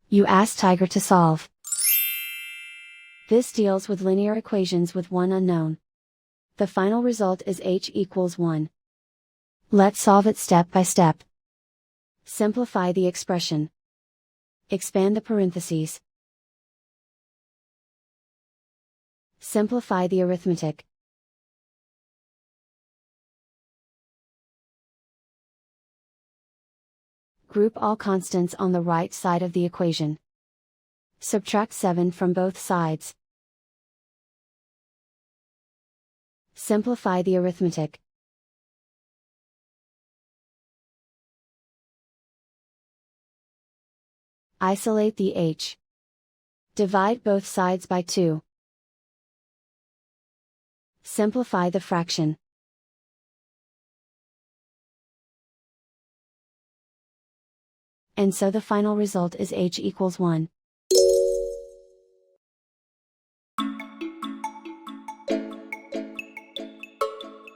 You ask Tiger to solve. This deals with linear equations with one unknown. The final result is h equals 1. Let's solve it step by step. Simplify the expression. Expand the parentheses. Simplify the arithmetic. Group all constants on the right side of the equation. Subtract 7 from both sides. Simplify the arithmetic. Isolate the h. Divide both sides by 2. Simplify the fraction. And so the final result is h equals 1.